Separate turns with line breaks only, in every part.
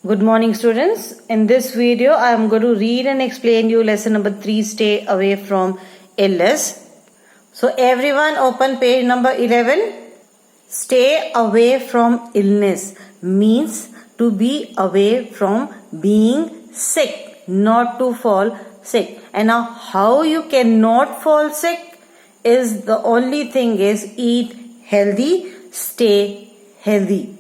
Good morning, students. In this video, I am going to read and explain you lesson number 3, Stay Away from Illness. So, everyone open page number 11. Stay away from illness means to be away from being sick, not to fall sick. And now, how you cannot fall sick is the only thing is eat healthy, stay healthy.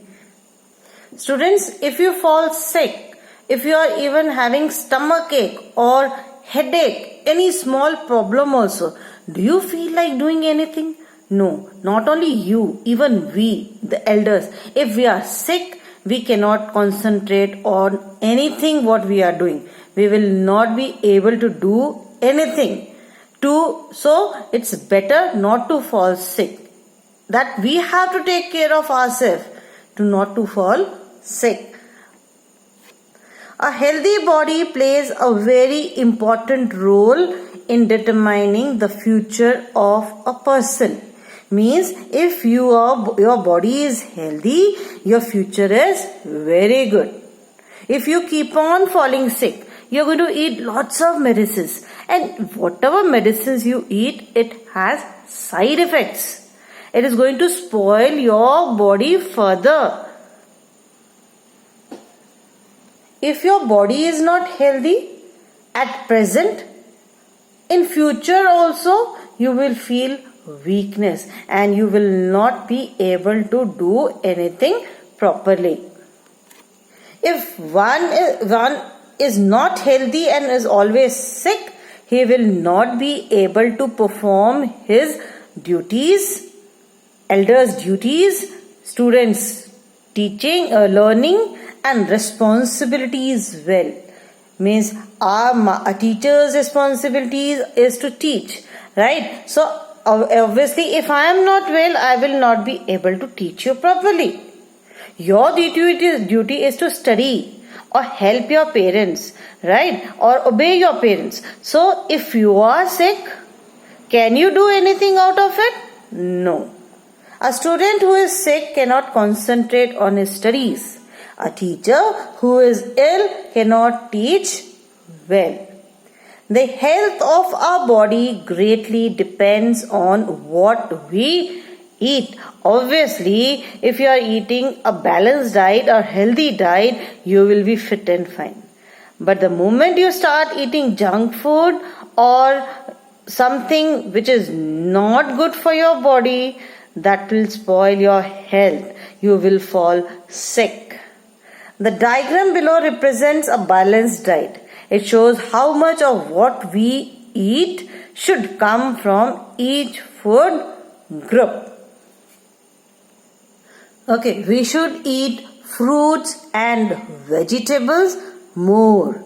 Students, if you fall sick, if you are even having stomach ache or headache, any small problem also, do you feel like doing anything? No, not only you, even we, the elders. If we are sick, we cannot concentrate on anything what we are doing. We will not be able to do anything. So it's better not to fall sick. That we have to take care of ourselves to not to fall sick. A healthy body plays a very important role in determining the future of a person. Means if your body is healthy, your future is very good. If you keep on falling sick, you're going to eat lots of medicines, and whatever medicines you eat, it has side effects. It is going to spoil your body further. If your body is not healthy at present, in future also you will feel weakness and you will not be able to do anything properly. If one is not healthy and is always sick, he will not be able to perform his duties, elders' duties, students' teaching, learning, and responsibilities well. Means our teacher's responsibilities is to teach, right? So obviously if I am not well, I will not be able to teach you properly. Your duty is to study or help your parents, right? Or obey your parents. So if you are sick, can you do anything out of it? No. A student who is sick cannot concentrate on his studies. A teacher who is ill cannot teach well. The health of our body greatly depends on what we eat. Obviously, if you are eating a balanced diet or healthy diet, you will be fit and fine. But the moment you start eating junk food or something which is not good for your body, that will spoil your health. You will fall sick. The diagram below represents a balanced diet. It shows how much of what we eat should come from each food group. Okay, we should eat fruits and vegetables more.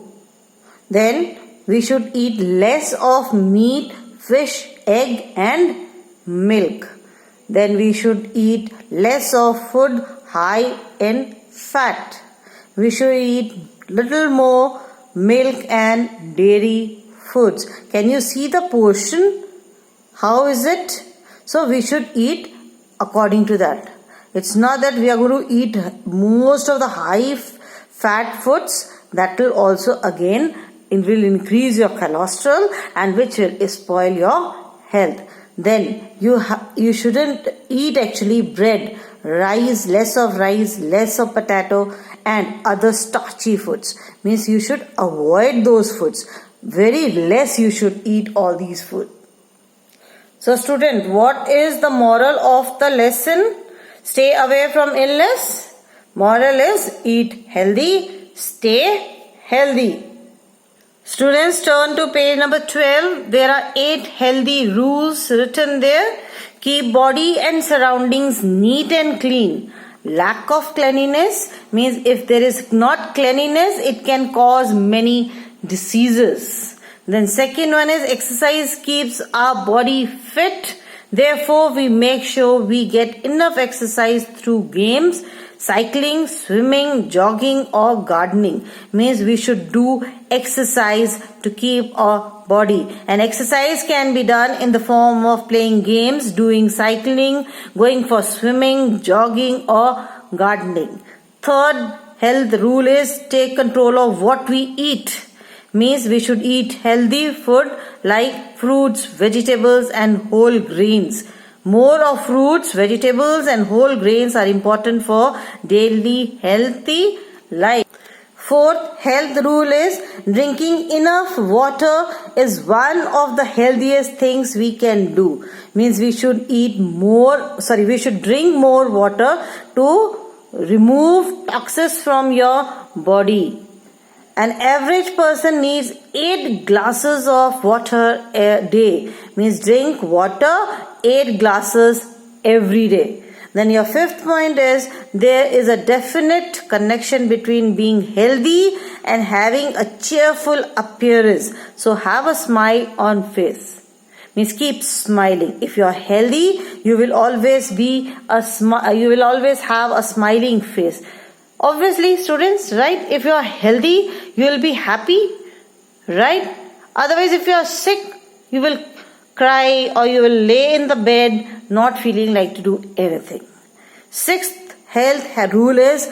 Then we should eat less of meat, fish, egg and milk. Then we should eat less of food high in fat. We should eat little more milk and dairy foods. Can you see the portion? How is it? So we should eat according to that. It's not that we are going to eat most of the high fat foods. That will also again, it will increase your cholesterol and which will spoil your health. Then you shouldn't eat actually bread, rice, less of potato and other starchy foods. Means you should avoid those foods. Very less you should eat all these food. So student, what is the moral of the lesson? Stay away from illness. Moral is eat healthy, stay healthy. Students, turn to page number 12. There are 8 healthy rules written there. Keep body and surroundings neat and clean. Lack of cleanliness means if there is not cleanliness, it can cause many diseases. Then second one is exercise keeps our body fit. Therefore, we make sure we get enough exercise through games, cycling, swimming, jogging or gardening. Means we should do exercise to keep our body. And exercise can be done in the form of playing games, doing cycling, going for swimming, jogging or gardening. Third health rule is take control of what we eat. Means we should eat healthy food like fruits, vegetables and whole grains. More of fruits, vegetables and whole grains are important for daily healthy life. Fourth health rule is drinking enough water is one of the healthiest things we can do. Means we should we should drink more water to remove toxins from your body. An average person needs 8 glasses of water a day. Means drink water 8 glasses every day. Then your fifth point is there is a definite connection between being healthy and having a cheerful appearance. So have a smile on face. Means keep smiling. If you are healthy, you will always have a smiling face. Obviously, students, right? If you are healthy, you will be happy, right? Otherwise, if you are sick, you will cry or you will lay in the bed not feeling like to do anything. Sixth health rule is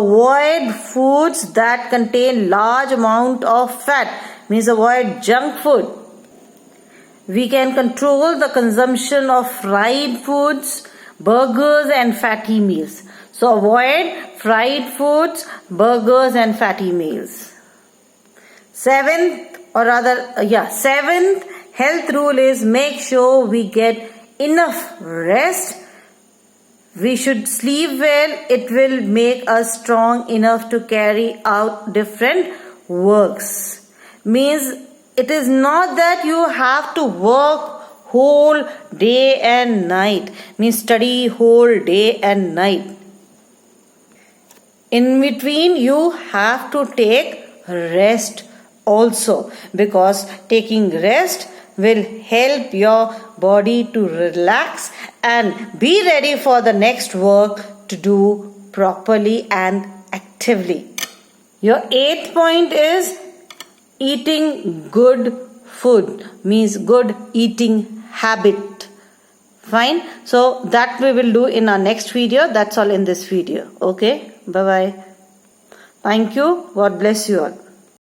avoid foods that contain large amount of fat. Means avoid junk food. We can control the consumption of fried foods, burgers and fatty meals. So avoid fried foods, burgers and fatty meals. Seventh health rule is make sure we get enough rest. We should sleep well. It will make us strong enough to carry out different works. Means it is not that you have to work whole day and night. Means study whole day and night. In between you have to take rest also, because taking rest will help your body to relax and be ready for the next work to do properly and actively. Your 8th point is eating good food. Means good eating habit. Fine. So that we will do in our next video. That's all in this video. Okay. Bye-bye. Thank you. God bless you all.